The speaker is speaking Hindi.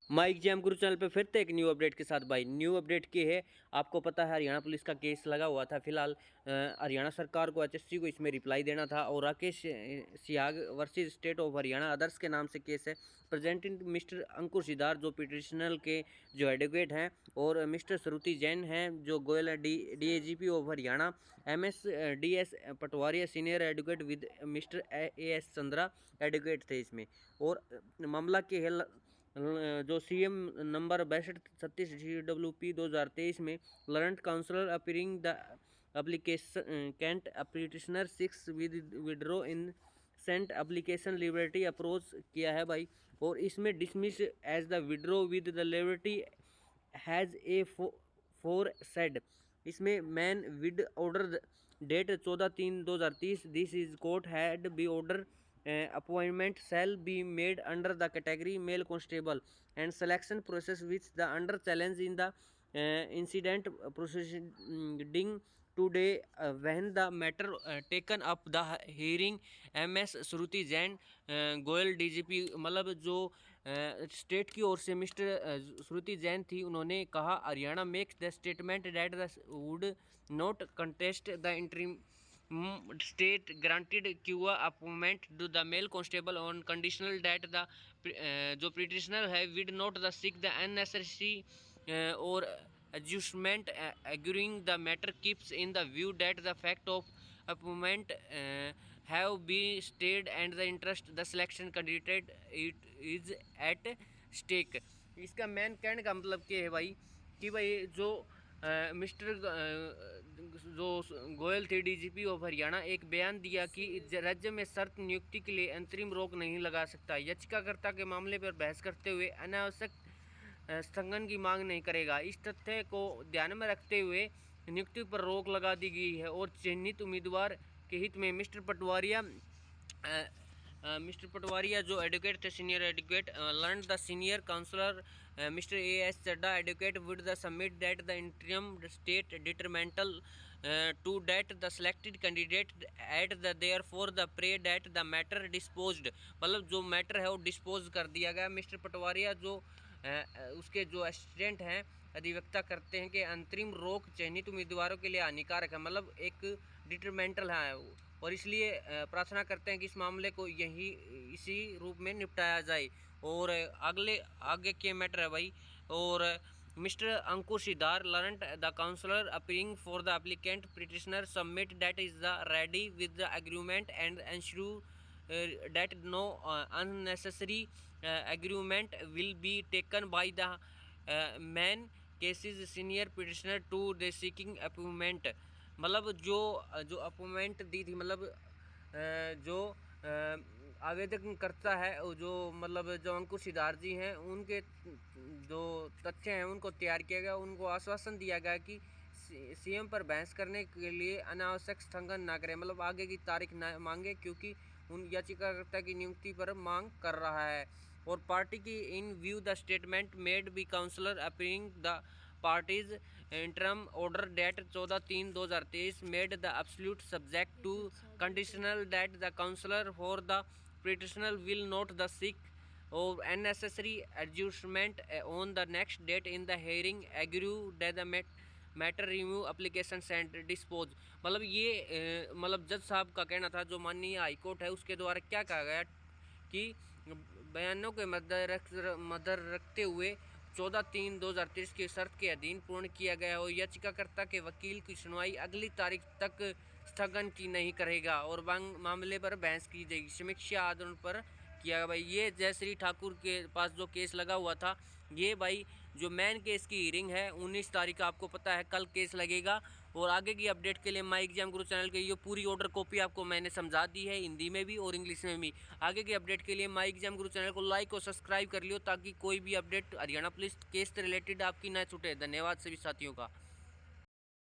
माई एग्जाम गुरु चैनल पे फिर से एक न्यू अपडेट के साथ भाई। न्यू अपडेट की है, आपको पता है हरियाणा पुलिस का केस लगा हुआ था। फिलहाल हरियाणा सरकार को एचएससी को इसमें रिप्लाई देना था और Rakesh Siyag versus state of Haryana others के नाम से केस है। प्रेजेंटिंग मिस्टर अंकुर सिदार जो पिटिशनल के जो एडवोकेट हैं, और मिस्टर श्रुति जैन हैं जो Goyal DAGP of Haryana, MS DS Patwaria senior advocate with mister AS Chandra advocate थे इसमें। और मामला के जो सीएम नंबर 6236/GWP 2023 में learned counsellor appearing the application can't petitioner 6 withdraw instant application liberty approach किया है भाई। और इसमें dismiss as the withdraw with the liberty has aforesaid. इसमें main with order date 14/3/2030 this is court had be order appointment shall be made under the category male constable and selection process which the under challenge in the incident proceeding today when the matter taken up the hearing ms Shruti Jain Goyal DGP, मतलब जो स्टेट की ओर से मिस्टर श्रुति जैन थी, उन्होंने कहा Haryana makes the statement that the would not contest the interim state granted क्यूआ appointment to the male constable on conditional that the जो पिटिशनर है would not the seek the unnecessary और adjustment agreeing the matter keeps in the view that the fact of appointment have been stayed and the interest the selection candidate it is at stake। इसका मेन कहने का मतलब क्या है भाई कि भाई जो मिस्टर जो गोयल थे डीजीपी ऑफ हरियाणा, एक बयान दिया कि राज्य में शर्त नियुक्ति के लिए अंतरिम रोक नहीं लगा सकता। याचिकाकर्ता के मामले पर बहस करते हुए अनावश्यक स्थगन की मांग नहीं करेगा। इस तथ्य को ध्यान में रखते हुए नियुक्ति पर रोक लगा दी गई है और चिन्हित उम्मीदवार के हित में मिस्टर पटवारिया जो एडवोकेट थे, senior advocate, learn the senior counsellor mister A S Chadha advocate would the submit that the interim state detrimental to that the selected candidate at the there for the pray that the matter disposed. मतलब जो मैटर है वो डिस्पोज कर दिया गया। मिस्टर पटवारिया जो उसके जो असिस्टेंट हैं अधिवक्ता करते हैं कि अंतरिम रोक चयनित उम्मीदवारों के लिए हानिकारक है, मतलब एक डिटरमेंटल है, और इसलिए प्रार्थना करते हैं कि इस मामले को इसी रूप में निपटाया जाए। और आगे के मैटर है भाई। और mister Ankur Sidar learned the counsellor appearing for the applicant petitioner submit that is the ready with the agreement and ensure that no unnecessary agreement will be taken by the man cases senior petitioner to the seeking appointment। मतलब जो अपॉइंटमेंट दी थी, मतलब जो आवेदन करता है, जो मतलब जो अंकुर सिदार जी हैं, उनके जो तथ्य हैं उनको तैयार किया गया। उनको आश्वासन दिया गया कि सीएम पर बहस करने के लिए अनावश्यक स्थगन ना करें, मतलब आगे की तारीख ना मांगे, क्योंकि उन याचिकाकर्ता की नियुक्ति पर मांग कर रहा है। और पार्टी की in view the statement made be counsellor appearing the parties interim order date 14/3/2023 made the absolute subject to conditional that the counsellor for the petitioner will not the seek और unnecessary adjustment on the next date in the hearing agree that the matter review application sent dispose. मतलब ये मतलब जज साहब का कहना था, जो माननीय हाईकोर्ट है उसके द्वारा क्या कहा गया कि बयानों के मद्देनजर रखते हुए 14/3/2023 की शर्त के अधीन पूर्ण किया गया और याचिकाकर्ता के वकील की सुनवाई अगली तारीख तक स्थगन की नहीं करेगा और मामले पर बहस की जाएगी। समीक्षा आधार पर किया भाई। ये जयश्री ठाकुर के पास जो केस लगा हुआ था, ये भाई जो मेन केस की हियरिंग है 19 तारीख, आपको पता है कल केस लगेगा। और आगे की अपडेट के लिए माई एग्जाम गुरु चैनल के ये पूरी ऑर्डर कॉपी आपको मैंने समझा दी है, हिंदी में भी और इंग्लिश में भी। आगे की अपडेट के लिए माई एग्जाम गुरु चैनल को लाइक और सब्सक्राइब कर लियो, ताकि कोई भी अपडेट हरियाणा पुलिस केस से रिलेटेड आपकी ना छूटे। धन्यवाद सभी साथियों का।